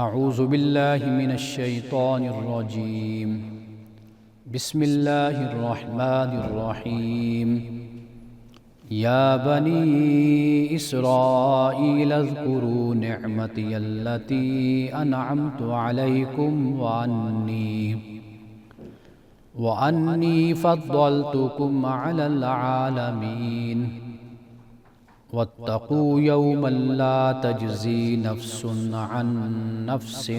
اعوذ باللہ من الشیطان الرجیم بسم اللہ الرحمن الرحیم یا بنی اسرائیل اذکروا نعمتی التی انعمت علیکم وانی فضلتکم علی العالمین واتقوا یوما لا تجزی نفس عن نفس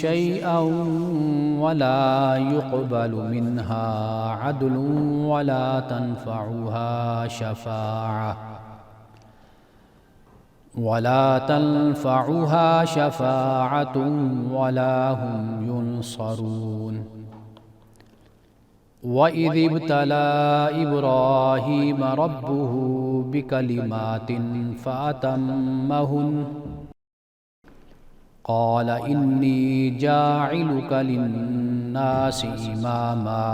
شیئا ولا يقبل منها عدل ولا تنفعها شفاعة ولا هم ينصرون وَإِذِ ابْتَلَىٰ إِبْرَاهِيمَ رَبُّهُ بِكَلِمَاتٍ فَأَتَمَّهُنَّ قَالَ إِنِّي جَاعِلُكَ لِلنَّاسِ إِمَامًا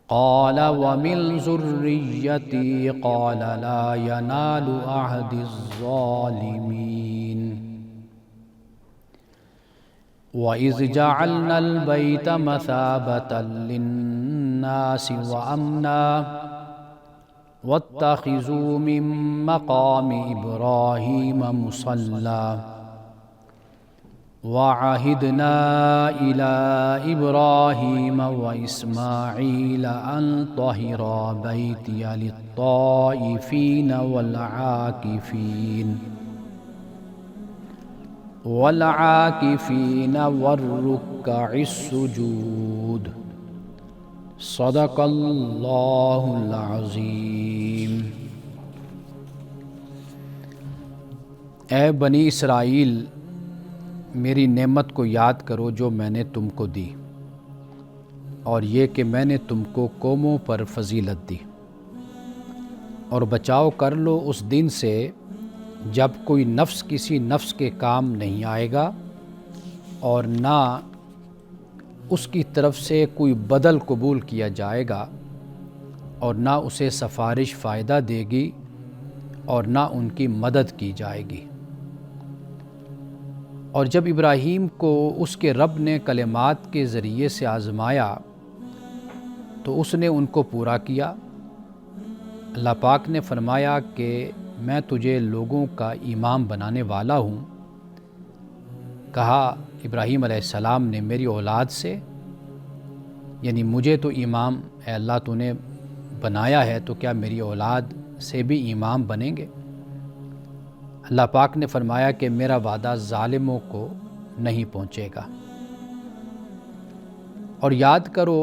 قَالَ وَمِنْ ذُرِّيَّتِي قَالَ لَا يَنَالُ عَهْدِي الظَّالِمِينَ وَإِذْ جَعَلْنَا الْبَيْتَ مَثَابَةً لِلنَّاسِ وَأَمْنًا وَاتَّخِذُوا مِن مَّقَامِ إِبْرَاهِيمَ مُصَلًّى وَعَهِدْنَا إِلَىٰ إِبْرَاهِيمَ وَإِسْمَاعِيلَ أَن طَهِّرَا بَيْتِيَ لِلطَّائِفِينَ والعاکفین والرکع السجود صدق اللہ العظیم۔ اے بنی اسرائیل، میری نعمت کو یاد کرو جو میں نے تم کو دی، اور یہ کہ میں نے تم کو قوموں پر فضیلت دی، اور بچاؤ کر لو اس دن سے جب کوئی نفس کسی نفس کے کام نہیں آئے گا، اور نہ اس کی طرف سے کوئی بدل قبول کیا جائے گا، اور نہ اسے سفارش فائدہ دے گی، اور نہ ان کی مدد کی جائے گی۔ اور جب ابراہیم کو اس کے رب نے کلمات کے ذریعے سے آزمایا تو اس نے ان کو پورا کیا۔ اللہ پاک نے فرمایا کہ میں تجھے لوگوں کا امام بنانے والا ہوں۔ کہا ابراہیم علیہ السلام نے میری اولاد سے، یعنی مجھے تو امام اے اللہ تو نے بنایا ہے، تو کیا میری اولاد سے بھی امام بنیں گے؟ اللہ پاک نے فرمایا کہ میرا وعدہ ظالموں کو نہیں پہنچے گا۔ اور یاد کرو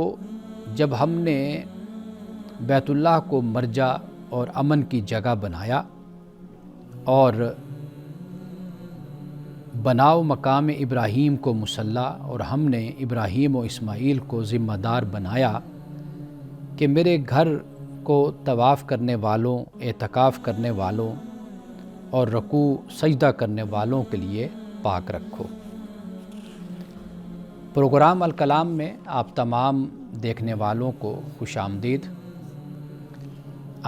جب ہم نے بیت اللہ کو مرجع اور امن کی جگہ بنایا، اور بناؤ مقام ابراہیم کو مصلی، اور ہم نے ابراہیم و اسماعیل کو ذمہ دار بنایا کہ میرے گھر کو طواف کرنے والوں، اعتکاف کرنے والوں اور رکوع سجدہ کرنے والوں کے لیے پاک رکھو۔ پروگرام الکلام میں آپ تمام دیکھنے والوں کو خوش آمدید۔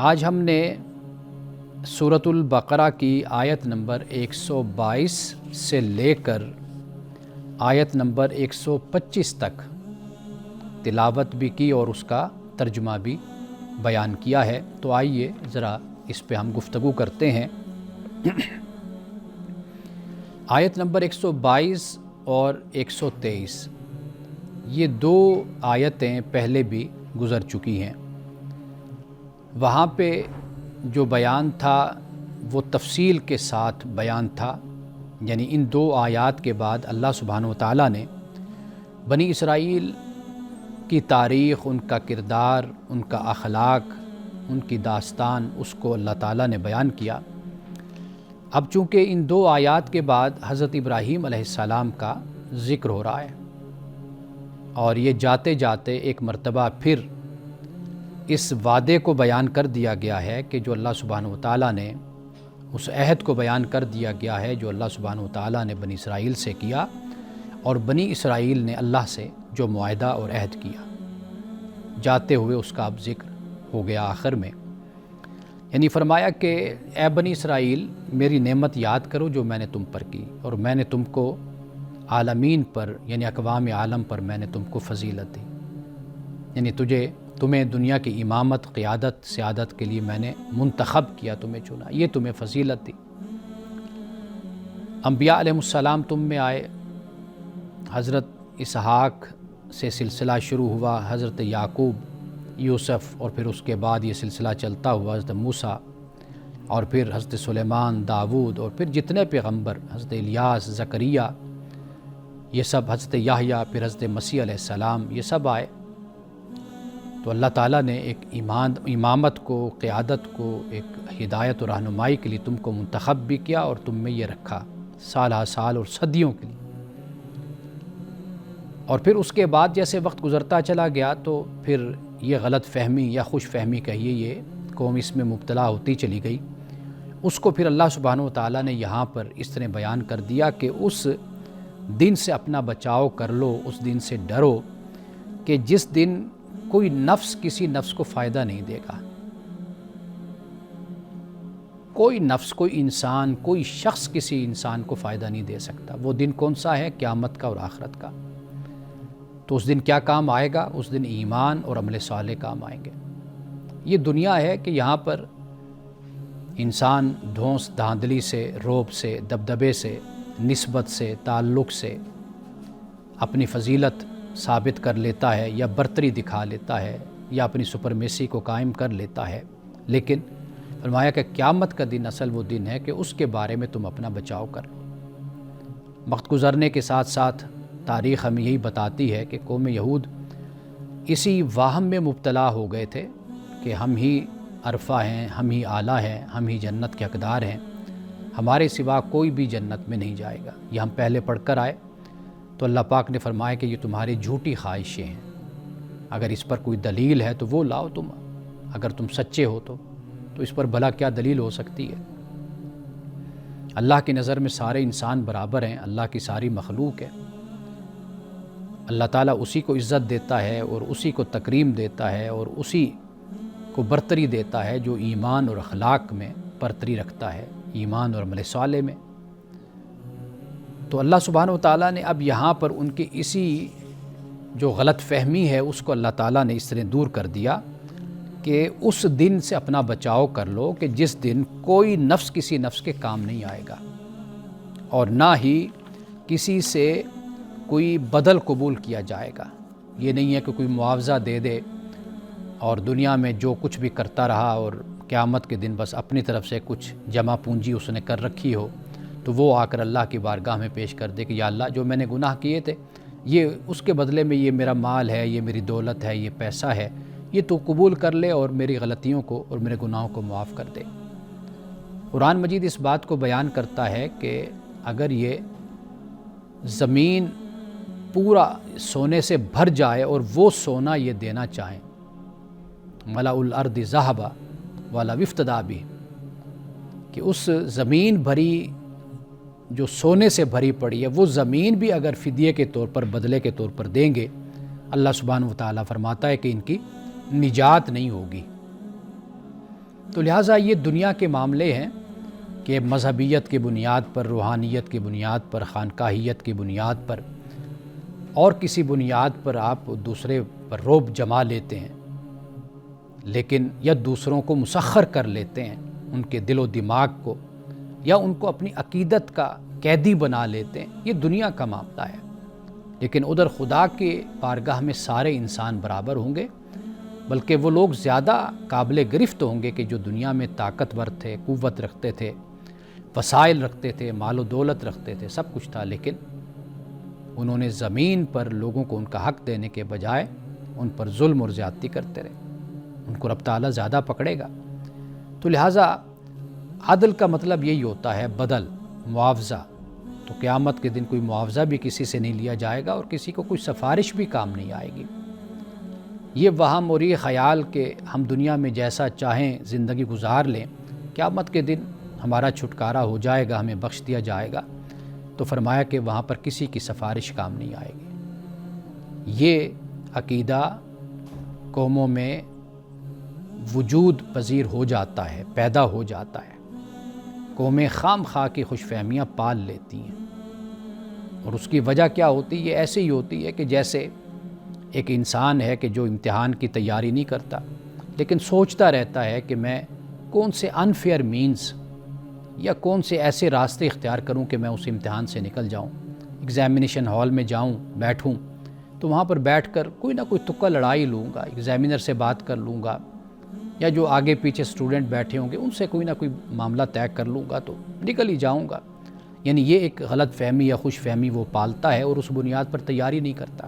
آج ہم نے سورۃ البقرہ کی آیت نمبر 122 سے لے کر آیت نمبر 125 تک تلاوت بھی کی اور اس کا ترجمہ بھی بیان کیا ہے، تو آئیے ذرا اس پہ ہم گفتگو کرتے ہیں۔ آیت نمبر 122 اور 123 یہ دو آیتیں پہلے بھی گزر چکی ہیں۔ وہاں پہ جو بیان تھا وہ تفصیل کے ساتھ بیان تھا، یعنی ان دو آیات کے بعد اللہ سبحانہ وتعالیٰ نے بنی اسرائیل کی تاریخ، ان کا کردار، ان کا اخلاق، ان کی داستان، اس کو اللہ تعالیٰ نے بیان کیا۔ اب چونکہ ان دو آیات کے بعد حضرت ابراہیم علیہ السلام کا ذکر ہو رہا ہے، اور یہ جاتے جاتے ایک مرتبہ پھر اس وعدے کو بیان کر دیا گیا ہے کہ جو اللہ سبحانہ وتعالیٰ نے، اس عہد کو بیان کر دیا گیا ہے جو اللہ سبحانہ وتعالیٰ نے بنی اسرائیل سے کیا، اور بنی اسرائیل نے اللہ سے جو معاہدہ اور عہد کیا، جاتے ہوئے اس کا اب ذکر ہو گیا آخر میں۔ یعنی فرمایا کہ اے بنی اسرائیل میری نعمت یاد کرو جو میں نے تم پر کی، اور میں نے تم کو عالمین پر یعنی اقوام عالم پر میں نے تم کو فضیلت دی، یعنی تمہیں دنیا کی امامت، قیادت، سیادت کے لیے میں نے منتخب کیا، تمہیں چنا، یہ تمہیں فضیلت دی۔ انبیاء علیہ السلام تم میں آئے، حضرت اسحاق سے سلسلہ شروع ہوا، حضرت یعقوب، یوسف، اور پھر اس کے بعد یہ سلسلہ چلتا ہوا حضرت موسیٰ، اور پھر حضرت سلیمان، داود، اور پھر جتنے پیغمبر، حضرت الیاس، زکریہ، یہ سب، حضرت یحییٰ، پھر حضرت مسیح علیہ السلام، یہ سب آئے۔ تو اللہ تعالیٰ نے ایک امامت کو، قیادت کو، ایک ہدایت و رہنمائی کے لیے تم کو منتخب بھی کیا اور تم میں یہ رکھا سالہ سال اور صدیوں کے لیے۔ اور پھر اس کے بعد جیسے وقت گزرتا چلا گیا تو پھر یہ غلط فہمی یا خوش فہمی کہیے، یہ قوم اس میں مبتلا ہوتی چلی گئی۔ اس کو پھر اللہ سبحانہ و تعالیٰ نے یہاں پر اس طرح بیان کر دیا کہ اس دن سے اپنا بچاؤ کر لو، اس دن سے ڈرو کہ جس دن کوئی نفس کسی نفس کو فائدہ نہیں دے گا، کوئی نفس، کوئی انسان، کوئی شخص کسی انسان کو فائدہ نہیں دے سکتا۔ وہ دن کون سا ہے؟ قیامت کا اور آخرت کا۔ تو اس دن کیا کام آئے گا؟ اس دن ایمان اور عمل صالح کام آئیں گے۔ یہ دنیا ہے کہ یہاں پر انسان دھونس دھاندلی سے، روب سے، دبدبے سے، نسبت سے، تعلق سے اپنی فضیلت ثابت کر لیتا ہے، یا برتری دکھا لیتا ہے، یا اپنی سپرمیسی کو قائم کر لیتا ہے۔ لیکن فرمایا کہ قیامت کا دن اصل وہ دن ہے کہ اس کے بارے میں تم اپنا بچاؤ کر لو۔ وقت گزرنے کے ساتھ ساتھ تاریخ ہمیں یہی بتاتی ہے کہ قوم یہود اسی واہم میں مبتلا ہو گئے تھے کہ ہم ہی عرفہ ہیں، ہم ہی اعلیٰ ہیں، ہم ہی جنت کے حقدار ہیں، ہمارے سوا کوئی بھی جنت میں نہیں جائے گا۔ یہ ہم پہلے پڑھ کر آئے تو اللہ پاک نے فرمایا کہ یہ تمہاری جھوٹی خواہشیں ہیں، اگر اس پر کوئی دلیل ہے تو وہ لاؤ تم، اگر تم سچے ہو تو اس پر بھلا کیا دلیل ہو سکتی ہے؟ اللہ کی نظر میں سارے انسان برابر ہیں، اللہ کی ساری مخلوق ہے۔ اللہ تعالیٰ اسی کو عزت دیتا ہے اور اسی کو تکریم دیتا ہے اور اسی کو برتری دیتا ہے جو ایمان اور اخلاق میں برتری رکھتا ہے، ایمان اور عمل صالح میں۔ تو اللہ سبحانہ و تعالیٰ نے اب یہاں پر ان کی اسی جو غلط فہمی ہے اس کو اللہ تعالیٰ نے اس طرح دور کر دیا کہ اس دن سے اپنا بچاؤ کر لو کہ جس دن کوئی نفس کسی نفس کے کام نہیں آئے گا، اور نہ ہی کسی سے کوئی بدل قبول کیا جائے گا۔ یہ نہیں ہے کہ کوئی معاوضہ دے دے اور دنیا میں جو کچھ بھی کرتا رہا اور قیامت کے دن بس اپنی طرف سے کچھ جمع پونجی اس نے کر رکھی ہو تو وہ آ کر اللہ کی بارگاہ میں پیش کر دے کہ یا اللہ جو میں نے گناہ کیے تھے، یہ اس کے بدلے میں یہ میرا مال ہے، یہ میری دولت ہے، یہ پیسہ ہے، یہ تو قبول کر لے اور میری غلطیوں کو اور میرے گناہوں کو معاف کر دے۔ قرآن مجید اس بات کو بیان کرتا ہے کہ اگر یہ زمین پورا سونے سے بھر جائے اور وہ سونا یہ دینا چاہیں، ملأ الارض ذہبا والا وفتدا بھی، کہ اس زمین بھری جو سونے سے بھری پڑی ہے وہ زمین بھی اگر فدیے کے طور پر، بدلے کے طور پر دیں گے، اللہ سبحانہ و تعالیٰ فرماتا ہے کہ ان کی نجات نہیں ہوگی۔ تو لہٰذا یہ دنیا کے معاملے ہیں کہ مذہبیت کی بنیاد پر، روحانیت کی بنیاد پر، خانقاہیت کی بنیاد پر اور کسی بنیاد پر آپ دوسرے پر رعب جما لیتے ہیں، لیکن یا دوسروں کو مسخر کر لیتے ہیں، ان کے دل و دماغ کو، یا ان کو اپنی عقیدت کا قیدی بنا لیتے ہیں۔ یہ دنیا کا معاملہ ہے، لیکن ادھر خدا کے بارگاہ میں سارے انسان برابر ہوں گے، بلکہ وہ لوگ زیادہ قابل گرفت ہوں گے کہ جو دنیا میں طاقتور تھے، قوت رکھتے تھے، وسائل رکھتے تھے، مال و دولت رکھتے تھے، سب کچھ تھا، لیکن انہوں نے زمین پر لوگوں کو ان کا حق دینے کے بجائے ان پر ظلم اور زیادتی کرتے رہے، ان کو رب تعالیٰ زیادہ پکڑے گا۔ تو لہٰذا عدل کا مطلب یہی ہوتا ہے بدل، معاوضہ۔ تو قیامت کے دن کوئی معاوضہ بھی کسی سے نہیں لیا جائے گا اور کسی کو کوئی سفارش بھی کام نہیں آئے گی۔ یہ وہم اور یہ خیال کہ ہم دنیا میں جیسا چاہیں زندگی گزار لیں، قیامت کے دن ہمارا چھٹکارا ہو جائے گا، ہمیں بخش دیا جائے گا، تو فرمایا کہ وہاں پر کسی کی سفارش کام نہیں آئے گی۔ یہ عقیدہ قوموں میں وجود پذیر ہو جاتا ہے، پیدا ہو جاتا ہے، قومیں خام خواہ کی خوش فہمیاں پال لیتی ہیں۔ اور اس کی وجہ کیا ہوتی ہے؟ یہ ایسے ہی ہوتی ہے کہ جیسے ایک انسان ہے کہ جو امتحان کی تیاری نہیں کرتا لیکن سوچتا رہتا ہے کہ میں کون سے انفیئر مینز یا کون سے ایسے راستے اختیار کروں کہ میں اس امتحان سے نکل جاؤں، ایگزامینیشن ہال میں جاؤں، بیٹھوں تو وہاں پر بیٹھ کر کوئی نہ کوئی تکا لڑائی لوں گا، ایگزامینر سے بات کر لوں گا، یا جو آگے پیچھے سٹوڈنٹ بیٹھے ہوں گے ان سے کوئی نہ کوئی معاملہ طے کر لوں گا تو نکل ہی جاؤں گا۔ یعنی یہ ایک غلط فہمی یا خوش فہمی وہ پالتا ہے اور اس بنیاد پر تیاری نہیں کرتا۔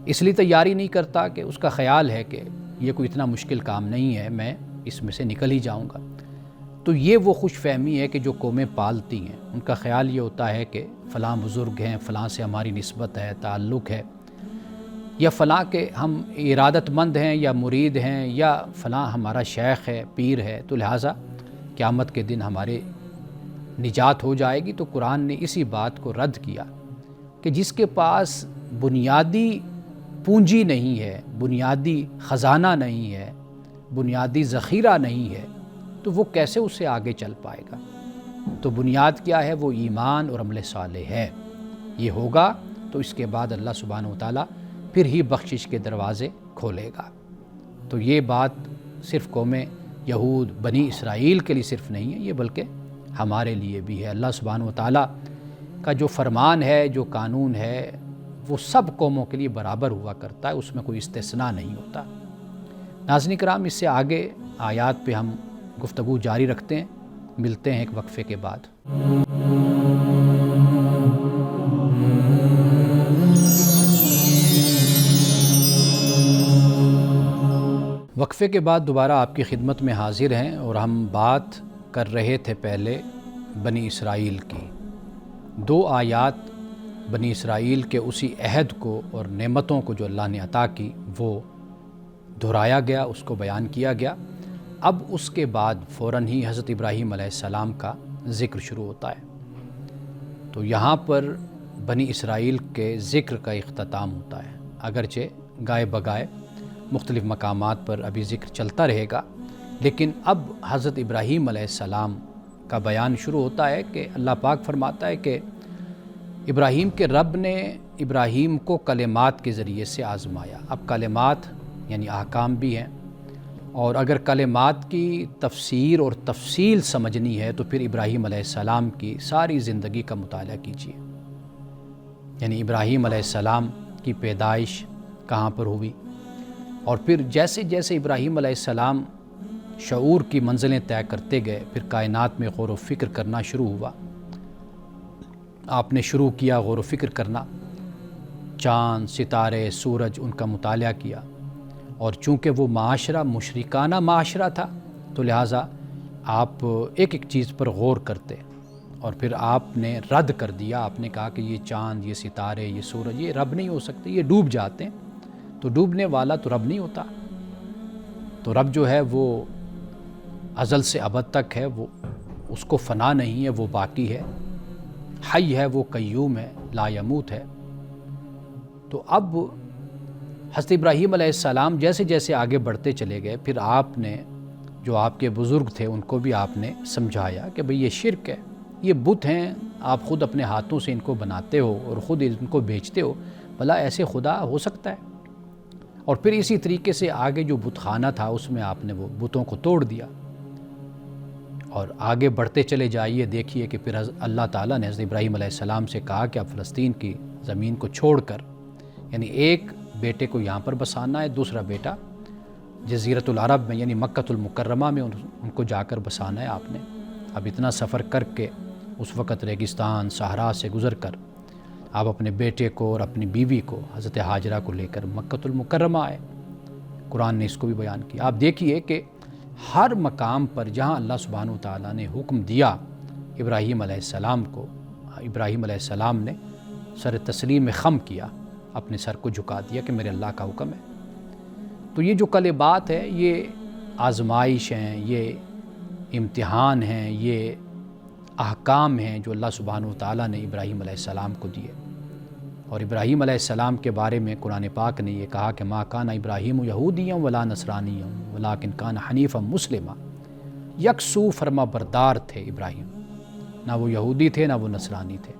اس لیے تیاری نہیں کرتا کہ اس کا خیال ہے کہ یہ کوئی اتنا مشکل کام نہیں ہے، میں اس میں سے نکل ہی جاؤں گا۔ تو یہ وہ خوش فہمی ہے کہ جو قومیں پالتی ہیں، ان کا خیال یہ ہوتا ہے کہ فلاں بزرگ ہیں، فلاں سے ہماری نسبت ہے، تعلق ہے، یا فلاں کے ہم ارادت مند ہیں یا مرید ہیں، یا فلاں ہمارا شیخ ہے، پیر ہے، تو لہٰذا قیامت کے دن ہمارے نجات ہو جائے گی۔ تو قرآن نے اسی بات کو رد کیا کہ جس کے پاس بنیادی پونجی نہیں ہے، بنیادی خزانہ نہیں ہے، بنیادی ذخیرہ نہیں ہے، تو وہ کیسے اس سے آگے چل پائے گا؟ تو بنیاد کیا ہے؟ وہ ایمان اور عمل صالح ہے۔ یہ ہوگا تو اس کے بعد اللہ سبحانہ وتعالیٰ پھر ہی بخشش کے دروازے کھولے گا۔ تو یہ بات صرف قوم یہود بنی اسرائیل کے لیے صرف نہیں ہے، یہ بلکہ ہمارے لیے بھی ہے۔ اللہ سبحانہ وتعالیٰ کا جو فرمان ہے، جو قانون ہے، وہ سب قوموں کے لیے برابر ہوا کرتا ہے، اس میں کوئی استثناء نہیں ہوتا۔ ناظرین کرام، اس سے آگے آیات پہ ہم گفتگو جاری رکھتے ہیں، ملتے ہیں ایک وقفے کے بعد۔ وقفے کے بعد دوبارہ آپ کی خدمت میں حاضر ہیں، اور ہم بات کر رہے تھے پہلے بنی اسرائیل کی۔ 2 آیات بنی اسرائیل کے اسی عہد کو اور نعمتوں کو جو اللہ نے عطا کی وہ دہرایا گیا، اس کو بیان کیا گیا۔ اب اس کے بعد فوراً ہی حضرت ابراہیم علیہ السلام کا ذکر شروع ہوتا ہے۔ تو یہاں پر بنی اسرائیل کے ذکر کا اختتام ہوتا ہے، اگرچہ گائے بگائے مختلف مقامات پر ابھی ذکر چلتا رہے گا، لیکن اب حضرت ابراہیم علیہ السلام کا بیان شروع ہوتا ہے کہ اللہ پاک فرماتا ہے کہ ابراہیم کے رب نے ابراہیم کو کلمات کے ذریعے سے آزمایا۔ اب کلمات یعنی احکام بھی ہیں، اور اگر کلمات کی تفسیر اور تفصیل سمجھنی ہے تو پھر ابراہیم علیہ السلام کی ساری زندگی کا مطالعہ کیجیے۔ یعنی ابراہیم علیہ السلام کی پیدائش کہاں پر ہوئی، اور پھر جیسے جیسے ابراہیم علیہ السلام شعور کی منزلیں طے کرتے گئے، پھر کائنات میں غور و فکر کرنا شروع ہوا۔ آپ نے شروع کیا غور و فکر کرنا، چاند، ستارے، سورج، ان کا مطالعہ کیا، اور چونکہ وہ معاشرہ مشرکانہ معاشرہ تھا تو لہٰذا آپ ایک ایک چیز پر غور کرتے، اور پھر آپ نے رد کر دیا۔ آپ نے کہا کہ یہ چاند، یہ ستارے، یہ سورج، یہ رب نہیں ہو سکتے، یہ ڈوب جاتے ہیں۔ تو ڈوبنے والا تو رب نہیں ہوتا، تو رب جو ہے وہ ازل سے ابد تک ہے، وہ اس کو فنا نہیں ہے، وہ باقی ہے، حی ہے، وہ قیوم ہے، لا یموت ہے۔ تو اب حضرت ابراہیم علیہ السلام جیسے جیسے آگے بڑھتے چلے گئے، پھر آپ نے جو آپ کے بزرگ تھے ان کو بھی آپ نے سمجھایا کہ بھئی یہ شرک ہے، یہ بت ہیں، آپ خود اپنے ہاتھوں سے ان کو بناتے ہو اور خود ان کو بیچتے ہو، بھلا ایسے خدا ہو سکتا ہے؟ اور پھر اسی طریقے سے آگے جو بت خانہ تھا اس میں آپ نے وہ بتوں کو توڑ دیا، اور آگے بڑھتے چلے جائیے، دیکھیے کہ پھر اللہ تعالیٰ نے حضرت ابراہیم علیہ السلام سے کہا کہ آپ فلسطین کی زمین کو چھوڑ کر، یعنی ایک بیٹے کو یہاں پر بسانا ہے، دوسرا بیٹا جزیرۃ العرب میں یعنی مکۃ المکرمہ میں ان کو جا کر بسانا ہے آپ نے۔ اب اتنا سفر کر کے اس وقت ریگستان صحرا سے گزر کر آپ اپنے بیٹے کو اور اپنی بیوی کو حضرت حاجرہ کو لے کر مکۃ المکرمہ آئے۔ قرآن نے اس کو بھی بیان کیا۔ آپ دیکھیے کہ ہر مقام پر جہاں اللہ سبحانہ وتعالیٰ نے حکم دیا ابراہیم علیہ السلام کو، ابراہیم علیہ السلام نے سر تسلیم خم کیا، اپنے سر کو جھکا دیا کہ میرے اللہ کا حکم ہے۔ تو یہ جو کلمات ہے یہ آزمائش ہیں، یہ امتحان ہیں، یہ احکام ہیں جو اللہ سبحانہ وتعالیٰ نے ابراہیم علیہ السلام کو دیے، اور ابراہیم علیہ السلام کے بارے میں قرآن پاک نے یہ کہا کہ ما کان ابراہیم یہودیا ولا نصرانیا ولکن کان حنیفا مسلما، یکسو فرما بردار تھے ابراہیم، نہ وہ یہودی تھے نہ وہ نصرانی تھے۔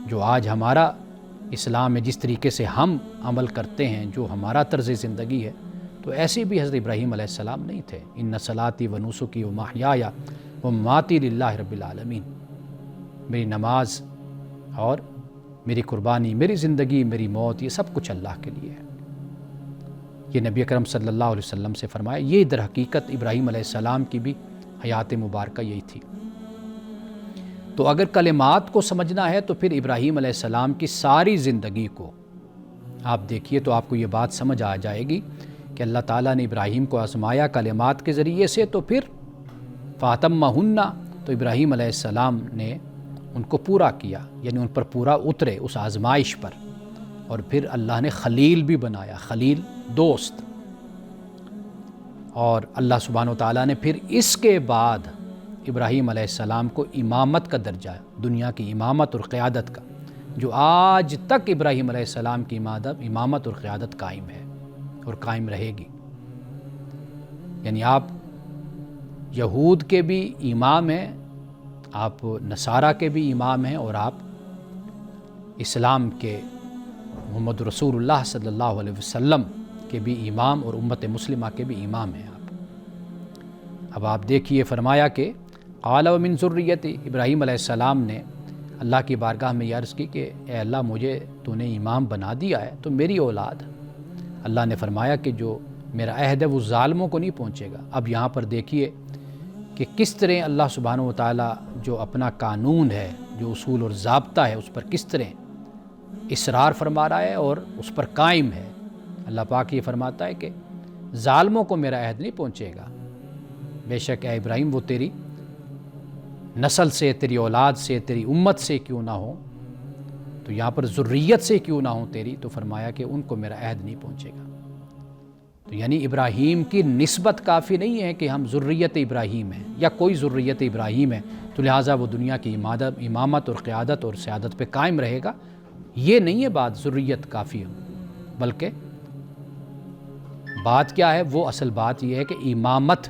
جو آج ہمارا اسلام ہے، جس طریقے سے ہم عمل کرتے ہیں، جو ہمارا طرز زندگی ہے، تو ایسے بھی حضرت ابراہیم علیہ السلام نہیں تھے۔ ان صلاتی و نسکی و محیای و مماتی للہ رب العالمین، میری نماز اور میری قربانی، میری زندگی، میری موت، یہ سب کچھ اللہ کے لیے ہے۔ یہ نبی اکرم صلی اللہ علیہ وسلم سے فرمایا۔ یہ در حقیقت ابراہیم علیہ السلام کی بھی حیات مبارکہ یہی تھی۔ تو اگر کلمات کو سمجھنا ہے تو پھر ابراہیم علیہ السلام کی ساری زندگی کو آپ دیکھیے تو آپ کو یہ بات سمجھ آ جائے گی کہ اللہ تعالیٰ نے ابراہیم کو آزمایا کلمات کے ذریعے سے، تو پھر فاتمہن، تو ابراہیم علیہ السلام نے ان کو پورا کیا، یعنی ان پر پورا اترے اس آزمائش پر، اور پھر اللہ نے خلیل بھی بنایا، خلیل دوست۔ اور اللہ سبحانہ و تعالیٰ نے پھر اس کے بعد ابراہیم علیہ السلام کو امامت کا درجہ، دنیا کی امامت اور قیادت کا، جو آج تک ابراہیم علیہ السلام کی امامت اور قیادت قائم ہے اور قائم رہے گی۔ یعنی آپ یہود کے بھی امام ہیں، آپ نصارہ کے بھی امام ہیں، اور آپ اسلام کے محمد رسول اللہ صلی اللہ علیہ وسلم کے بھی امام اور امت مسلمہ کے بھی امام ہیں آپ۔ اب آپ دیکھیے، فرمایا کہ قال ومن ذریتی، ابراہیم علیہ السلام نے اللہ کی بارگاہ میں یہ عرض کی کہ اے اللہ، مجھے تو نے امام بنا دیا ہے تو میری اولاد۔ اللہ نے فرمایا کہ جو میرا عہد ہے وہ ظالموں کو نہیں پہنچے گا۔ اب یہاں پر دیکھیے کہ کس طرح اللہ سبحانہ و تعالیٰ جو اپنا قانون ہے، جو اصول اور ضابطہ ہے، اس پر کس طرح اصرار فرما رہا ہے اور اس پر قائم ہے۔ اللہ پاک یہ فرماتا ہے کہ ظالموں کو میرا عہد نہیں پہنچے گا، بے شک اے ابراہیم وہ تیری نسل سے، تیری اولاد سے، تیری امت سے کیوں نہ ہو، تو یہاں پر ذریت سے کیوں نہ ہو تیری، تو فرمایا کہ ان کو میرا عہد نہیں پہنچے گا۔ تو یعنی ابراہیم کی نسبت کافی نہیں ہے کہ ہم ذریت ابراہیم ہیں یا کوئی ذریت ابراہیم ہے تو لہٰذا وہ دنیا کی امامت اور قیادت اور سیادت پہ قائم رہے گا۔ یہ نہیں ہے بات ذریت کافی ہو، بلکہ بات کیا ہے، وہ اصل بات یہ ہے کہ امامت،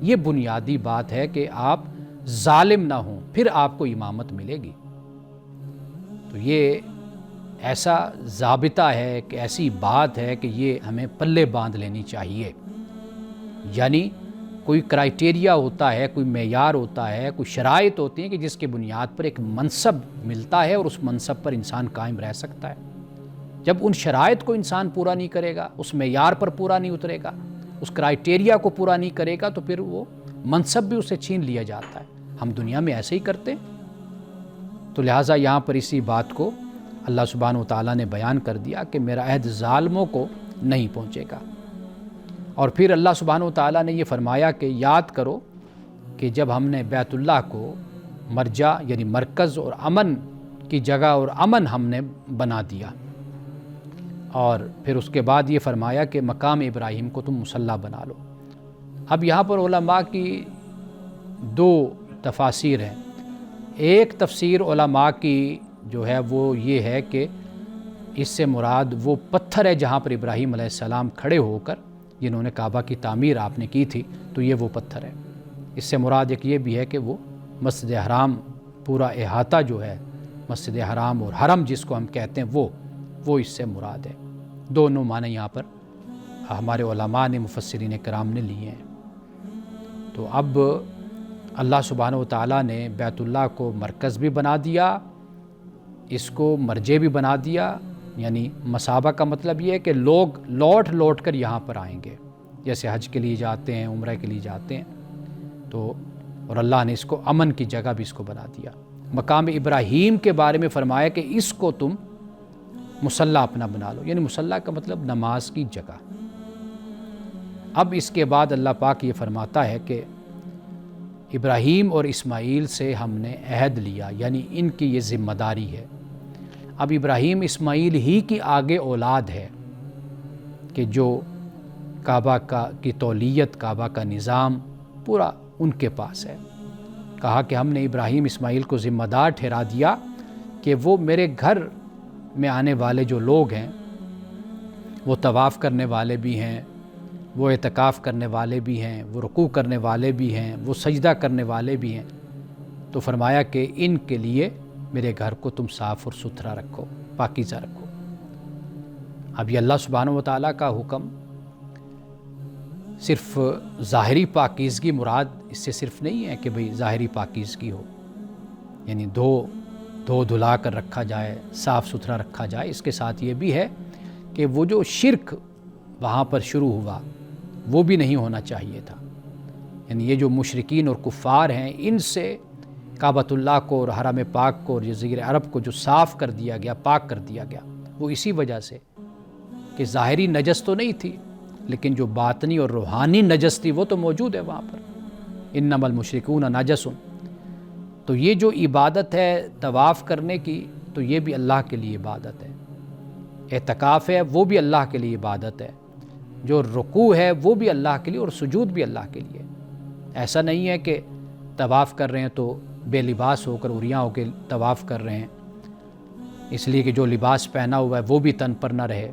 یہ بنیادی بات ہے کہ آپ ظالم نہ ہوں، پھر آپ کو امامت ملے گی۔ تو یہ ایسا ضابطہ ہے، ایک ایسی بات ہے کہ یہ ہمیں پلے باندھ لینی چاہیے۔ یعنی کوئی کرائٹیریا ہوتا ہے، کوئی معیار ہوتا ہے، کوئی شرائط ہوتی ہیں کہ جس کے بنیاد پر ایک منصب ملتا ہے اور اس منصب پر انسان قائم رہ سکتا ہے۔ جب ان شرائط کو انسان پورا نہیں کرے گا، اس معیار پر پورا نہیں اترے گا، اس کرائٹیریا کو پورا نہیں کرے گا، تو پھر وہ منصب بھی اسے چھین لیا جاتا ہے۔ ہم دنیا میں ایسے ہی کرتے ہیں۔ تو لہٰذا یہاں پر اسی بات کو اللہ سبحانہ و تعالیٰ نے بیان کر دیا کہ میرا عہد ظالموں کو نہیں پہنچے گا۔ اور پھر اللہ سبحانہ و تعالیٰ نے یہ فرمایا کہ یاد کرو کہ جب ہم نے بیت اللہ کو مرجع یعنی مرکز اور امن کی جگہ اور امن ہم نے بنا دیا، اور پھر اس کے بعد یہ فرمایا کہ مقام ابراہیم کو تم مصلی بنا لو۔ اب یہاں پر علماء کی دو تفاسیر ہیں۔ ایک تفسیر علماء کی جو ہے وہ یہ ہے کہ اس سے مراد وہ پتھر ہے جہاں پر ابراہیم علیہ السلام کھڑے ہو کر جنہوں نے کعبہ کی تعمیر آپ نے کی تھی، تو یہ وہ پتھر ہے۔ اس سے مراد ایک یہ بھی ہے کہ وہ مسجد حرام پورا احاطہ جو ہے مسجد حرام اور حرم جس کو ہم کہتے ہیں وہ اس سے مراد ہے۔ دونوں معنی یہاں پر ہمارے علماء نے، مفسرین کرام نے لیے ہیں۔ تو اب اللہ سبحانہ و تعالیٰ نے بیت اللہ کو مرکز بھی بنا دیا، اس کو مرجع بھی بنا دیا، یعنی مصابہ کا مطلب یہ ہے کہ لوگ لوٹ لوٹ کر یہاں پر آئیں گے، جیسے حج کے لیے جاتے ہیں، عمرہ کے لیے جاتے ہیں، تو اور اللہ نے اس کو امن کی جگہ بھی اس کو بنا دیا۔ مقام ابراہیم کے بارے میں فرمایا کہ اس کو تم مصلی اپنا بنا لو، یعنی مصلی کا مطلب نماز کی جگہ۔ اب اس کے بعد اللہ پاک یہ فرماتا ہے کہ ابراہیم اور اسماعیل سے ہم نے عہد لیا، یعنی ان کی یہ ذمہ داری ہے۔ اب ابراہیم اسماعیل ہی کی آگے اولاد ہے کہ جو کعبہ کی تولیت، کعبہ کا نظام پورا ان کے پاس ہے۔ کہا کہ ہم نے ابراہیم اسماعیل کو ذمہ دار ٹھہرا دیا کہ وہ میرے گھر میں آنے والے جو لوگ ہیں وہ طواف کرنے والے بھی ہیں، وہ اعتکاف کرنے والے بھی ہیں، وہ رکوع کرنے والے بھی ہیں، وہ سجدہ کرنے والے بھی ہیں، تو فرمایا کہ ان کے لیے میرے گھر کو تم صاف اور ستھرا رکھو، پاکیزہ رکھو۔ اب یہ اللہ سبحانہ و تعالیٰ کا حکم صرف ظاہری پاکیزگی مراد اس سے صرف نہیں ہے کہ بھئی ظاہری پاکیزگی ہو، یعنی دھو دھلا کر رکھا جائے، صاف ستھرا رکھا جائے، اس کے ساتھ یہ بھی ہے کہ وہ جو شرک وہاں پر شروع ہوا وہ بھی نہیں ہونا چاہیے تھا۔ یعنی یہ جو مشرکین اور کفار ہیں، ان سے کعبۃ اللہ کو اور حرم پاک کو اور جزیرہ عرب کو جو صاف کر دیا گیا، پاک کر دیا گیا، وہ اسی وجہ سے کہ ظاہری نجس تو نہیں تھی، لیکن جو باطنی اور روحانی نجس تھی وہ تو موجود ہے وہاں پر۔ انما المشرکون نجس، تو یہ جو عبادت ہے طواف کرنے کی، تو یہ بھی اللہ کے لیے عبادت ہے۔ اعتکاف ہے وہ بھی اللہ کے لیے عبادت ہے، جو رکوع ہے وہ بھی اللہ کے لیے اور سجود بھی اللہ کے لیے۔ ایسا نہیں ہے کہ طواف کر رہے ہیں تو بے لباس ہو کر عریاں ہو کے طواف کر رہے ہیں، اس لیے کہ جو لباس پہنا ہوا ہے وہ بھی تن پر نہ رہے،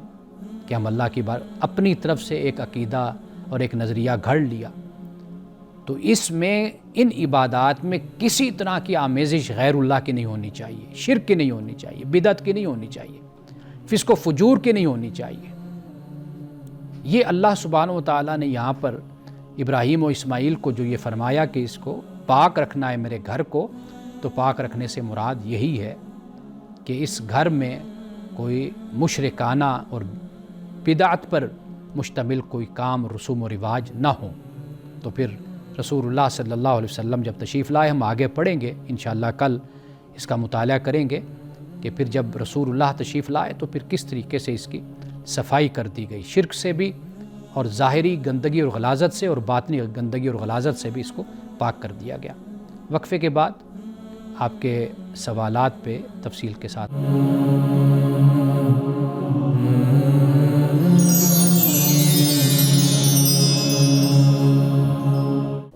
کہ ہم اللہ کی بات اپنی طرف سے ایک عقیدہ اور ایک نظریہ گھڑ لیا۔ تو اس میں ان عبادات میں کسی طرح کی آمیزش غیر اللہ کی نہیں ہونی چاہیے، شرک کی نہیں ہونی چاہیے، بدعت کی نہیں ہونی چاہیے، فسق و فجور کی نہیں ہونی چاہیے۔ یہ اللہ سبحانہ و تعالیٰ نے یہاں پر ابراہیم و اسماعیل کو جو یہ فرمایا کہ اس کو پاک رکھنا ہے میرے گھر کو، تو پاک رکھنے سے مراد یہی ہے کہ اس گھر میں کوئی مشرکانہ اور بدعت پر مشتمل کوئی کام، رسوم و رواج نہ ہوں۔ تو پھر رسول اللہ صلی اللہ علیہ وسلم جب تشریف لائے، ہم آگے پڑھیں گے انشاءاللہ، کل اس کا مطالعہ کریں گے کہ پھر جب رسول اللہ تشریف لائے تو پھر کس طریقے سے اس کی صفائی کر دی گئی، شرک سے بھی اور ظاہری گندگی اور غلاظت سے، اور باطنی گندگی اور غلاظت سے بھی اس کو پاک کر دیا گیا۔ وقفے کے بعد آپ کے سوالات پہ تفصیل کے ساتھ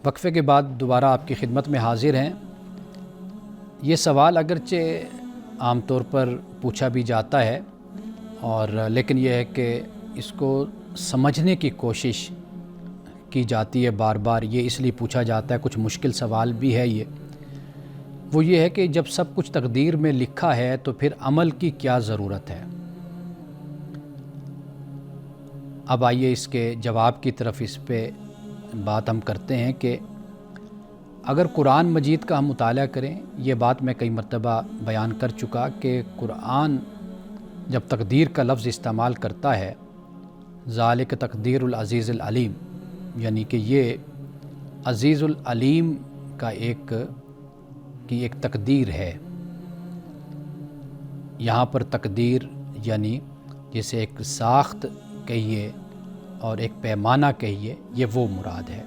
وقفے کے بعد دوبارہ آپ کی خدمت میں حاضر ہیں۔ یہ سوال اگرچہ عام طور پر پوچھا بھی جاتا ہے، اور لیکن یہ ہے کہ اس کو سمجھنے کی کوشش کی جاتی ہے بار بار۔ یہ اس لیے پوچھا جاتا ہے، کچھ مشکل سوال بھی ہے وہ یہ ہے کہ جب سب کچھ تقدیر میں لکھا ہے تو پھر عمل کی کیا ضرورت ہے؟ اب آئیے اس کے جواب کی طرف اس پہ بات ہم کرتے ہیں کہ اگر قرآن مجید کا ہم مطالعہ کریں، یہ بات میں کئی مرتبہ بیان کر چکا کہ قرآن جب تقدیر کا لفظ استعمال کرتا ہے، ذالک تقدیر العزیز العلیم، یعنی کہ یہ عزیز العلیم کا ایک تقدیر ہے۔ یہاں پر تقدیر یعنی جسے ایک ساخت کہیے اور ایک پیمانہ کہیے، یہ وہ مراد ہے۔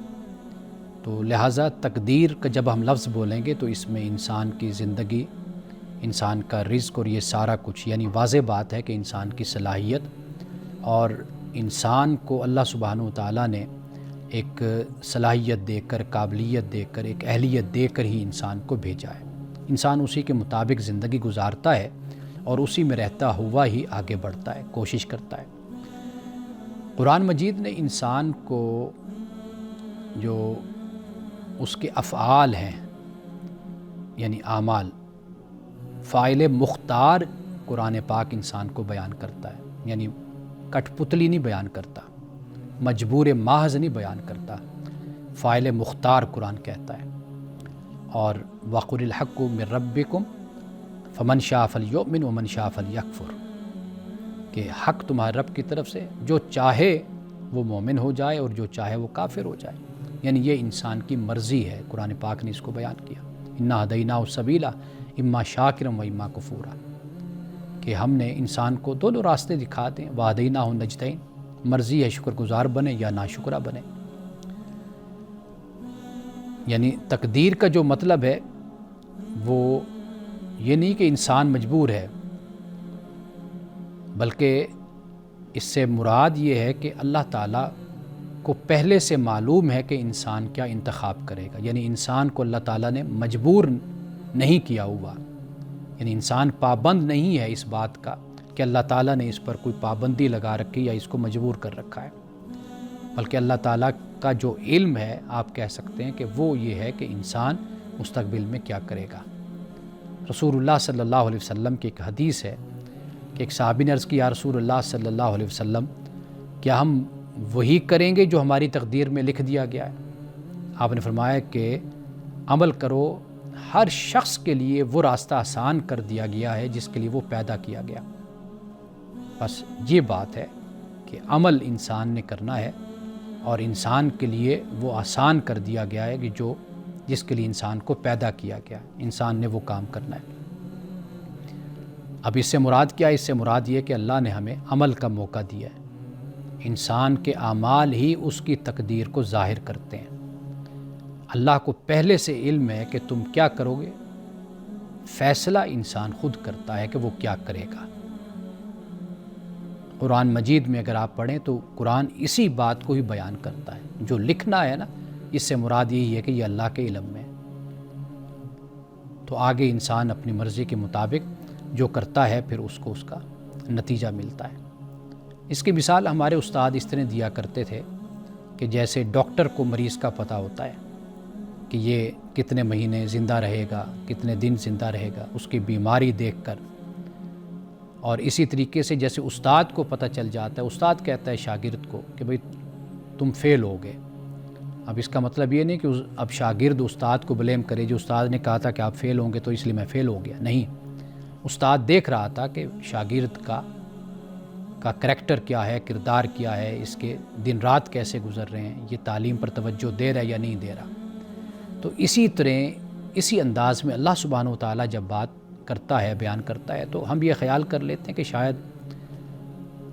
تو لہٰذا تقدیر کا جب ہم لفظ بولیں گے تو اس میں انسان کی زندگی، انسان کا رزق اور یہ سارا کچھ، یعنی واضح بات ہے کہ انسان کی صلاحیت، اور انسان کو اللہ سبحانہ و تعالیٰ نے ایک صلاحیت دے کر، قابلیت دے کر، ایک اہلیت دے کر ہی انسان کو بھیجا ہے۔ انسان اسی کے مطابق زندگی گزارتا ہے اور اسی میں رہتا ہوا ہی آگے بڑھتا ہے، کوشش کرتا ہے۔ قرآن مجید نے انسان کو جو اس کے افعال ہیں، یعنی اعمال، فاعل مختار قرآن پاک انسان کو بیان کرتا ہے، یعنی کٹ پتلی نہیں بیان کرتا، مجبور محض نہیں بیان کرتا، فاعل مختار قرآن کہتا ہے۔ اور وَقُلِ الْحَقُّ مِن رَبِّكُمْ فَمَنْ شَاءَ فَلْيُؤْمِنْ وَمَنْ شَاءَ فَلْيَكْفُرْ، کہ حق تمہارے رب کی طرف سے، جو چاہے وہ مومن ہو جائے اور جو چاہے وہ کافر ہو جائے، یعنی یہ انسان کی مرضی ہے۔ قرآن پاک نے اس کو بیان کیا، اِنَّا هَدَيْنَاهُ السَّبِيلَ إِمَّا شَاكِرًا وَإِمَّا كَفُورًا، کہ ہم نے انسان کو دونوں راستے دکھا دیں، وَهَدَيْنَاهُ النَّجْدَيْنِ، مرضی ہے شکر گزار بنے یا ناشکرہ بنے۔ یعنی تقدیر کا جو مطلب ہے وہ یہ نہیں کہ انسان مجبور ہے، بلکہ اس سے مراد یہ ہے کہ اللہ تعالیٰ کو پہلے سے معلوم ہے کہ انسان کیا انتخاب کرے گا، یعنی انسان کو اللہ تعالیٰ نے مجبور نہیں کیا ہوا، یعنی انسان پابند نہیں ہے اس بات کا کہ اللہ تعالیٰ نے اس پر کوئی پابندی لگا رکھی یا اس کو مجبور کر رکھا ہے، بلکہ اللہ تعالیٰ کا جو علم ہے آپ کہہ سکتے ہیں کہ وہ یہ ہے کہ انسان مستقبل میں کیا کرے گا۔ رسول اللہ صلی اللہ علیہ وسلم کی ایک حدیث ہے کہ ایک صحابی نے عرض کی، یا رسول اللہ صلی اللہ علیہ وسلم کیا ہم وہی کریں گے جو ہماری تقدیر میں لکھ دیا گیا ہے؟ آپ نے فرمایا کہ عمل کرو، ہر شخص کے لیے وہ راستہ آسان کر دیا گیا ہے جس کے لیے وہ پیدا کیا گیا۔ بس یہ بات ہے کہ عمل انسان نے کرنا ہے، اور انسان کے لیے وہ آسان کر دیا گیا ہے کہ جس کے لیے انسان کو پیدا کیا گیا، انسان نے وہ کام کرنا ہے۔ اب اس سے مراد کیا ہے؟ اس سے مراد یہ کہ اللہ نے ہمیں عمل کا موقع دیا ہے۔ انسان کے اعمال ہی اس کی تقدیر کو ظاہر کرتے ہیں۔ اللہ کو پہلے سے علم ہے کہ تم کیا کرو گے، فیصلہ انسان خود کرتا ہے کہ وہ کیا کرے گا۔ قرآن مجید میں اگر آپ پڑھیں تو قرآن اسی بات کو ہی بیان کرتا ہے۔ جو لکھنا ہے نا، اس سے مراد یہی ہے کہ یہ اللہ کے علم میں ہے۔ تو آگے انسان اپنی مرضی کے مطابق جو کرتا ہے پھر اس کو اس کا نتیجہ ملتا ہے۔ اس کی مثال ہمارے استاد اس طرح دیا کرتے تھے کہ جیسے ڈاکٹر کو مریض کا پتہ ہوتا ہے کہ یہ کتنے مہینے زندہ رہے گا، کتنے دن زندہ رہے گا، اس کی بیماری دیکھ کر، اور اسی طریقے سے جیسے استاد کو پتہ چل جاتا ہے، استاد کہتا ہے شاگرد کو کہ بھئی تم فیل ہو گئے۔ اب اس کا مطلب یہ نہیں کہ اب شاگرد استاد کو بلیم کرے، جو استاد نے کہا تھا کہ آپ فیل ہوں گے تو اس لیے میں فیل ہو گیا، نہیں۔ استاد دیکھ رہا تھا کہ شاگرد کا کریکٹر کیا ہے، کردار کیا ہے، اس کے دن رات کیسے گزر رہے ہیں، یہ تعلیم پر توجہ دے رہا ہے یا نہیں دے رہا۔ تو اسی طرح اسی انداز میں اللہ سبحانہ و تعالیٰ جب بات کرتا ہے، بیان کرتا ہے، تو ہم یہ خیال کر لیتے ہیں کہ شاید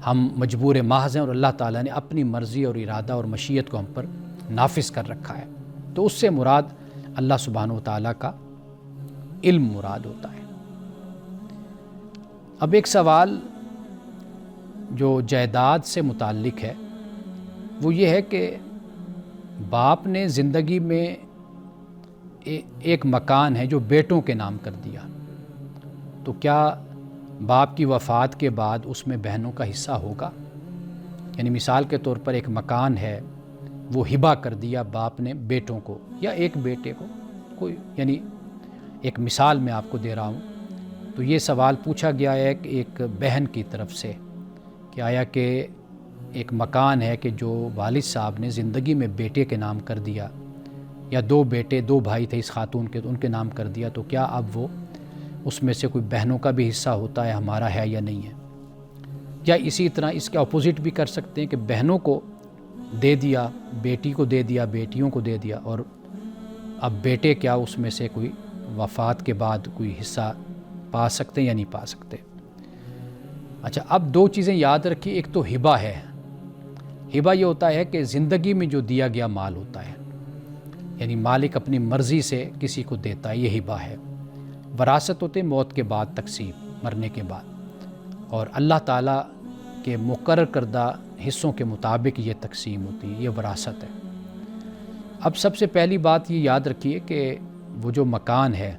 ہم مجبور محض ہیں اور اللہ تعالیٰ نے اپنی مرضی اور ارادہ اور مشیت کو ہم پر نافذ کر رکھا ہے۔ تو اس سے مراد اللہ سبحانہ و تعالیٰ کا علم مراد ہوتا ہے۔ اب ایک سوال جو جائیداد سے متعلق ہے وہ یہ ہے کہ باپ نے زندگی میں ایک مکان ہے جو بیٹوں کے نام کر دیا، تو کیا باپ کی وفات کے بعد اس میں بہنوں کا حصہ ہوگا؟ یعنی مثال کے طور پر ایک مکان ہے، وہ ہبہ کر دیا باپ نے بیٹوں کو یا ایک بیٹے کو، کوئی یعنی ایک مثال میں آپ کو دے رہا ہوں۔ تو یہ سوال پوچھا گیا ہے کہ ایک بہن کی طرف سے کہ آیا کہ ایک مکان ہے کہ جو والد صاحب نے زندگی میں بیٹے کے نام کر دیا، یا دو بھائی تھے اس خاتون کے، تو ان کے نام کر دیا، تو کیا اب وہ اس میں سے کوئی بہنوں کا بھی حصہ ہوتا ہے، ہمارا ہے یا نہیں ہے؟ یا اسی طرح اس کے اپوزٹ بھی کر سکتے ہیں کہ بہنوں کو دے دیا، بیٹی کو دے دیا، بیٹیوں کو دے دیا، اور اب بیٹے کیا اس میں سے کوئی وفات کے بعد کوئی حصہ پا سکتے ہیں یا نہیں پا سکتے؟ اچھا، اب دو چیزیں یاد رکھیے۔ ایک تو ہبہ ہے، ہبہ یہ ہوتا ہے کہ زندگی میں جو دیا گیا مال ہوتا ہے، یعنی مالک اپنی مرضی سے کسی کو دیتا ہے، یہ ہبہ ہے۔ وراثت ہوتے موت کے بعد تقسیم، مرنے کے بعد، اور اللہ تعالیٰ کے مقرر کردہ حصوں کے مطابق یہ تقسیم ہوتی ہے، یہ وراثت ہے۔ اب سب سے پہلی بات یہ یاد رکھیے کہ وہ جو مکان ہے،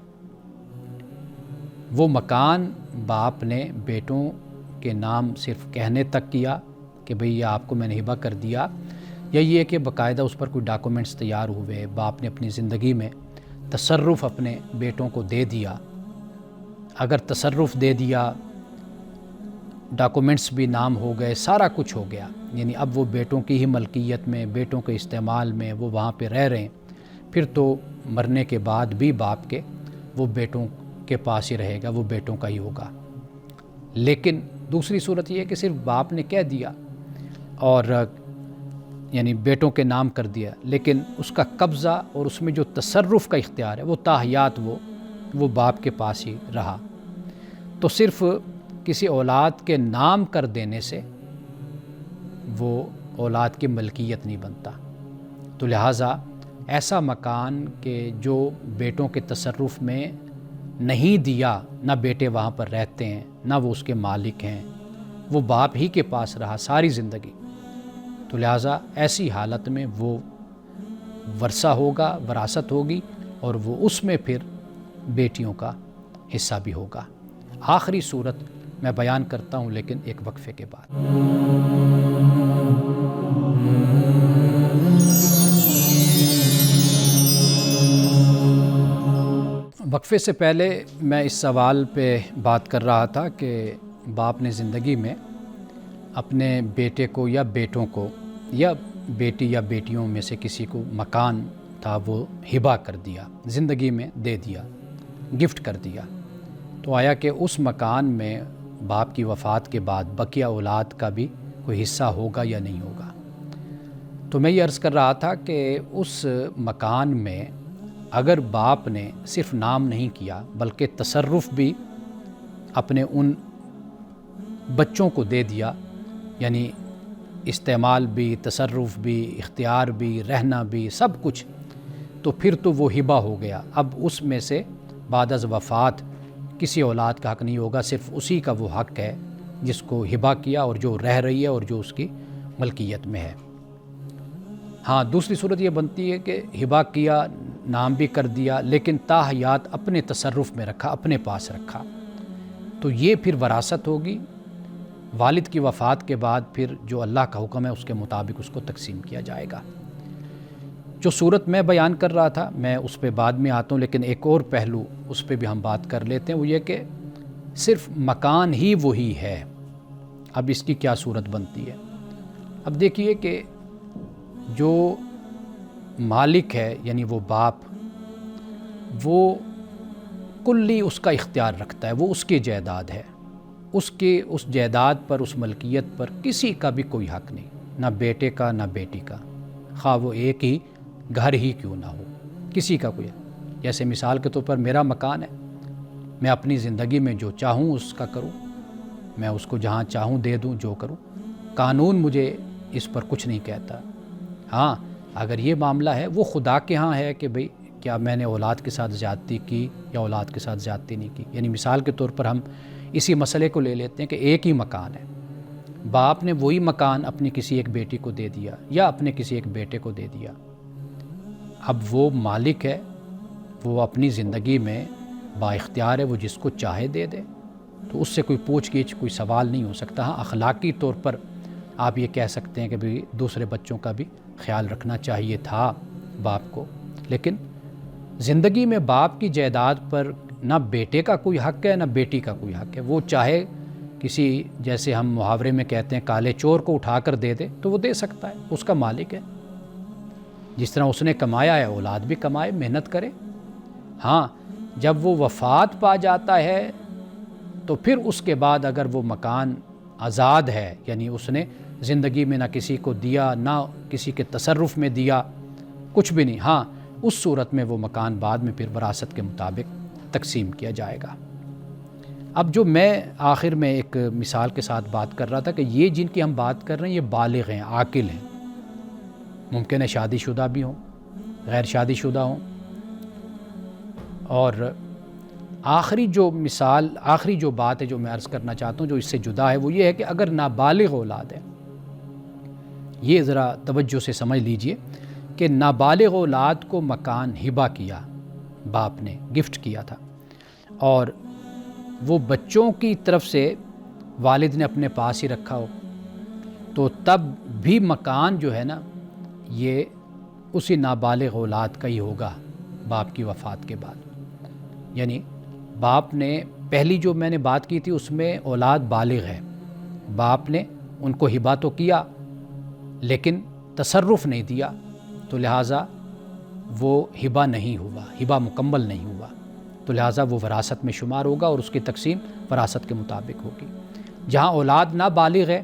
وہ مکان باپ نے بیٹوں کے نام صرف کہنے تک کیا کہ بھئی یہ آپ کو میں نے ہبہ کر دیا، یا یہ کہ باقاعدہ اس پر کوئی ڈاکومنٹس تیار ہوئے، باپ نے اپنی زندگی میں تصرف اپنے بیٹوں کو دے دیا؟ اگر تصرف دے دیا، ڈاکومنٹس بھی نام ہو گئے، سارا کچھ ہو گیا، یعنی اب وہ بیٹوں کی ہی ملکیت میں، بیٹوں کے استعمال میں وہ وہاں پہ رہ رہے ہیں، پھر تو مرنے کے بعد بھی باپ کے وہ بیٹوں کے پاس ہی رہے گا، وہ بیٹوں کا ہی ہوگا۔ لیکن دوسری صورت یہ ہے کہ صرف باپ نے کہہ دیا اور یعنی بیٹوں کے نام کر دیا، لیکن اس کا قبضہ اور اس میں جو تصرف کا اختیار ہے وہ تاحیات وہ باپ کے پاس ہی رہا، تو صرف کسی اولاد کے نام کر دینے سے وہ اولاد کی ملکیت نہیں بنتا۔ تو لہٰذا ایسا مکان کہ جو بیٹوں کے تصرف میں نہیں دیا، نہ بیٹے وہاں پر رہتے ہیں، نہ وہ اس کے مالک ہیں، وہ باپ ہی کے پاس رہا ساری زندگی، تو لہٰذا ایسی حالت میں وہ ورثہ ہوگا، وراثت ہوگی، اور وہ اس میں پھر بیٹیوں کا حصہ بھی ہوگا۔ آخری صورت میں بیان کرتا ہوں لیکن ایک وقفے کے بعد۔ وقفے سے پہلے میں اس سوال پہ بات کر رہا تھا کہ باپ نے زندگی میں اپنے بیٹے کو یا بیٹوں کو یا بیٹی یا بیٹیوں میں سے کسی کو مکان تھا وہ ہبہ کر دیا، زندگی میں دے دیا، گفٹ کر دیا، تو آیا کہ اس مکان میں باپ کی وفات کے بعد بقیہ اولاد کا بھی کوئی حصہ ہوگا یا نہیں ہوگا؟ تو میں یہ عرض کر رہا تھا کہ اس مکان میں اگر باپ نے صرف نام نہیں کیا بلکہ تصرف بھی اپنے ان بچوں کو دے دیا، یعنی استعمال بھی، تصرف بھی، اختیار بھی، رہنا بھی، سب کچھ، تو پھر تو وہ ہبہ ہو گیا۔ اب اس میں سے بعد از وفات کسی اولاد کا حق نہیں ہوگا، صرف اسی کا وہ حق ہے جس کو ہبہ کیا اور جو رہ رہی ہے اور جو اس کی ملکیت میں ہے۔ ہاں، دوسری صورت یہ بنتی ہے کہ ہبہ کیا، نام بھی کر دیا، لیکن تاحیات اپنے تصرف میں رکھا، اپنے پاس رکھا، تو یہ پھر وراثت ہوگی۔ والد کی وفات کے بعد پھر جو اللہ کا حکم ہے اس کے مطابق اس کو تقسیم کیا جائے گا۔ جو صورت میں بیان کر رہا تھا میں اس پہ بعد میں آتا ہوں، لیکن ایک اور پہلو اس پہ بھی ہم بات کر لیتے ہیں، وہ یہ کہ صرف مکان ہی وہی ہے، اب اس کی کیا صورت بنتی ہے؟ اب دیکھیے کہ جو مالک ہے یعنی وہ باپ، وہ کلی اس کا اختیار رکھتا ہے، وہ اس کی جائیداد ہے، اس جائیداد پر، اس ملکیت پر کسی کا بھی کوئی حق نہیں، نہ بیٹے کا نہ بیٹی کا، خواہ وہ ایک ہی گھر ہی کیوں نہ ہو، کسی کا کوئی حق۔ جیسے مثال کے طور پر میرا مکان ہے، میں اپنی زندگی میں جو چاہوں اس کا کروں، میں اس کو جہاں چاہوں دے دوں، جو کروں، قانون مجھے اس پر کچھ نہیں کہتا۔ ہاں، اگر یہ معاملہ ہے وہ خدا کے ہاں ہے کہ بھئی کیا میں نے اولاد کے ساتھ زیادتی کی یا اولاد کے ساتھ زیادتی نہیں کی، یعنی مثال کے طور پر ہم اسی مسئلے کو لے لیتے ہیں کہ ایک ہی مکان ہے، باپ نے وہی مکان اپنی کسی ایک بیٹی کو دے دیا یا اپنے کسی ایک بیٹے کو دے دیا، اب وہ مالک ہے، وہ اپنی زندگی میں با اختیار ہے، وہ جس کو چاہے دے دے، تو اس سے کوئی پوچھ گچھ، کوئی سوال نہیں ہو سکتا۔ ہاں، اخلاقی طور پر آپ یہ کہہ سکتے ہیں کہ بھی دوسرے بچوں کا بھی خیال رکھنا چاہیے تھا باپ کو، لیکن زندگی میں باپ کی جائیداد پر نہ بیٹے کا کوئی حق ہے نہ بیٹی کا کوئی حق ہے۔ وہ چاہے کسی، جیسے ہم محاورے میں کہتے ہیں، کالے چور کو اٹھا کر دے دے تو وہ دے سکتا ہے، اس کا مالک ہے۔ جس طرح اس نے کمایا ہے، اولاد بھی کمائے، محنت کرے۔ ہاں، جب وہ وفات پا جاتا ہے تو پھر اس کے بعد اگر وہ مکان آزاد ہے، یعنی اس نے زندگی میں نہ کسی کو دیا نہ کسی کے تصرف میں دیا، کچھ بھی نہیں، ہاں اس صورت میں وہ مکان بعد میں پھر وراثت کے مطابق تقسیم کیا جائے گا۔ اب جو میں آخر میں ایک مثال کے ساتھ بات کر رہا تھا کہ یہ جن کی ہم بات کر رہے ہیں یہ بالغ ہیں، عاقل ہیں، ممکن ہے شادی شدہ بھی ہوں، غیر شادی شدہ ہوں، اور آخری جو بات ہے جو میں عرض کرنا چاہتا ہوں جو اس سے جدا ہے، وہ یہ ہے کہ اگر نابالغ اولاد ہے، یہ ذرا توجہ سے سمجھ لیجئے کہ نابالغ اولاد کو مکان ہبہ کیا، باپ نے گفٹ کیا تھا، اور وہ بچوں کی طرف سے والد نے اپنے پاس ہی رکھا ہو، تو تب بھی مکان جو ہے نا یہ اسی نابالغ اولاد کا ہی ہوگا باپ کی وفات کے بعد۔ یعنی باپ نے پہلی جو میں نے بات کی تھی اس میں اولاد بالغ ہے، باپ نے ان کو ہبہ تو کیا لیکن تصرف نہیں دیا، تو لہٰذا وہ ہبہ نہیں ہوا، ہبہ مکمل نہیں ہوا، تو لہٰذا وہ وراثت میں شمار ہوگا اور اس کی تقسیم وراثت کے مطابق ہوگی۔ جہاں اولاد نابالغ ہے،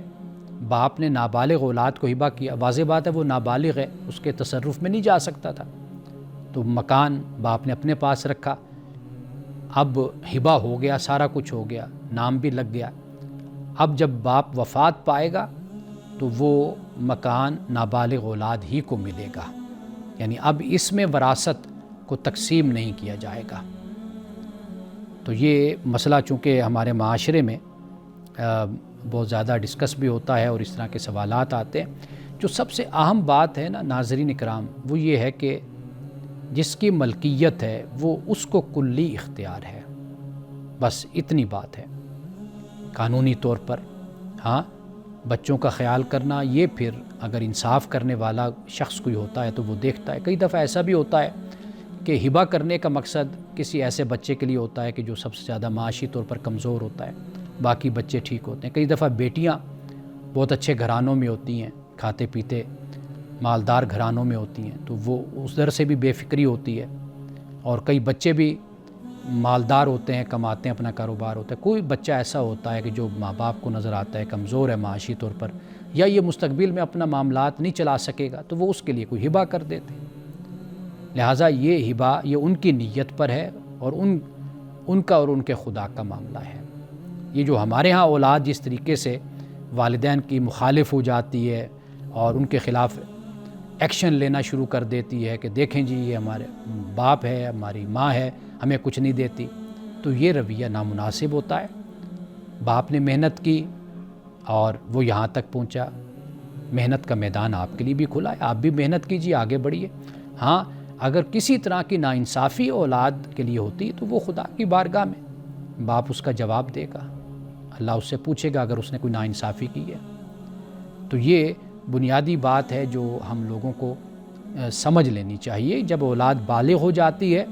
باپ نے نابالغ اولاد کو ہبہ کیا، واضح بات ہے وہ نابالغ ہے، اس کے تصرف میں نہیں جا سکتا تھا، تو مکان باپ نے اپنے پاس رکھا، اب ہبہ ہو گیا، سارا کچھ ہو گیا، نام بھی لگ گیا، اب جب باپ وفات پائے گا تو وہ مکان نابالغ اولاد ہی کو ملے گا، یعنی اب اس میں وراثت کو تقسیم نہیں کیا جائے گا۔ تو یہ مسئلہ چونکہ ہمارے معاشرے میں بہت زیادہ ڈسکس بھی ہوتا ہے اور اس طرح کے سوالات آتے ہیں، جو سب سے اہم بات ہے نا ناظرین اکرام، وہ یہ ہے کہ جس کی ملکیت ہے وہ اس کو کلی اختیار ہے، بس اتنی بات ہے۔ قانونی طور پر. ہاں بچوں کا خیال کرنا یہ پھر اگر انصاف کرنے والا شخص کوئی ہوتا ہے تو وہ دیکھتا ہے. کئی دفعہ ایسا بھی ہوتا ہے کہ ہبہ کرنے کا مقصد کسی ایسے بچے کے لیے ہوتا ہے کہ جو سب سے زیادہ معاشی طور پر کمزور ہوتا ہے, باقی بچے ٹھیک ہوتے ہیں. کئی دفعہ بیٹیاں بہت اچھے گھرانوں میں ہوتی ہیں, کھاتے پیتے مالدار گھرانوں میں ہوتی ہیں, تو وہ اس در سے بھی بے فکری ہوتی ہے. اور کئی بچے بھی مالدار ہوتے ہیں, کماتے ہیں, اپنا کاروبار ہوتا ہے. کوئی بچہ ایسا ہوتا ہے کہ جو ماں باپ کو نظر آتا ہے کمزور ہے معاشی طور پر, یا یہ مستقبل میں اپنا معاملات نہیں چلا سکے گا, تو وہ اس کے لیے کوئی ہبہ کر دیتے ہیں. لہٰذا یہ ہبہ یہ ان کی نیت پر ہے اور ان کا اور ان کے خدا کا معاملہ ہے. یہ جو ہمارے ہاں اولاد جس طریقے سے والدین کی مخالف ہو جاتی ہے اور ان کے خلاف ایکشن لینا شروع کر دیتی ہے کہ دیکھیں جی یہ ہمارے باپ ہے, ہماری ماں ہے, ہمیں کچھ نہیں دیتی, تو یہ رویہ نامناسب ہوتا ہے. باپ نے محنت کی اور وہ یہاں تک پہنچا, محنت کا میدان آپ کے لیے بھی کھلا ہے, آپ بھی محنت کیجیے, آگے بڑھیے. ہاں اگر کسی طرح کی ناانصافی اولاد کے لیے ہوتی تو وہ خدا کی بارگاہ میں باپ اس کا جواب دے گا, اللہ اس سے پوچھے گا اگر اس نے کوئی ناانصافی کی ہے. تو یہ بنیادی بات ہے جو ہم لوگوں کو سمجھ لینی چاہیے. جب اولاد بالغ ہو جاتی ہے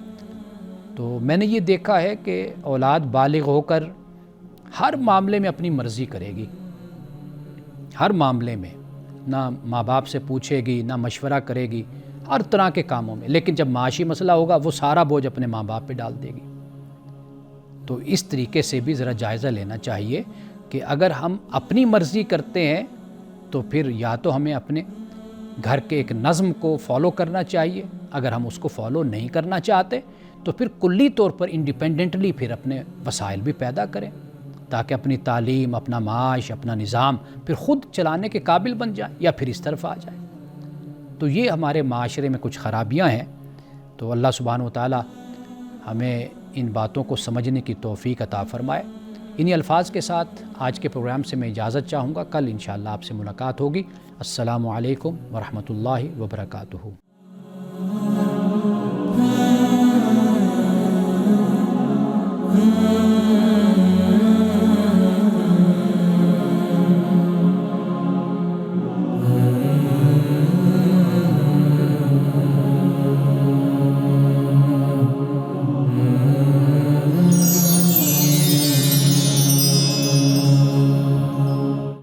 تو میں نے یہ دیکھا ہے کہ اولاد بالغ ہو کر ہر معاملے میں اپنی مرضی کرے گی, ہر معاملے میں نہ ماں باپ سے پوچھے گی, نہ مشورہ کرے گی, ہر طرح کے کاموں میں. لیکن جب معاشی مسئلہ ہوگا وہ سارا بوجھ اپنے ماں باپ پہ ڈال دے گی. تو اس طریقے سے بھی ذرا جائزہ لینا چاہیے کہ اگر ہم اپنی مرضی کرتے ہیں تو پھر یا تو ہمیں اپنے گھر کے ایک نظم کو فالو کرنا چاہیے, اگر ہم اس کو فالو نہیں کرنا چاہتے تو پھر کلی طور پر انڈیپینڈنٹلی پھر اپنے وسائل بھی پیدا کریں تاکہ اپنی تعلیم, اپنا معاش, اپنا نظام پھر خود چلانے کے قابل بن جائیں یا پھر اس طرف آ جائیں. تو یہ ہمارے معاشرے میں کچھ خرابیاں ہیں. تو اللہ سبحانہ و تعالی ہمیں ان باتوں کو سمجھنے کی توفیق عطا فرمائے. انہی الفاظ کے ساتھ آج کے پروگرام سے میں اجازت چاہوں گا. کل انشاءاللہ آپ سے ملاقات ہوگی. السلام علیکم ورحمۃ اللہ وبرکاتہ.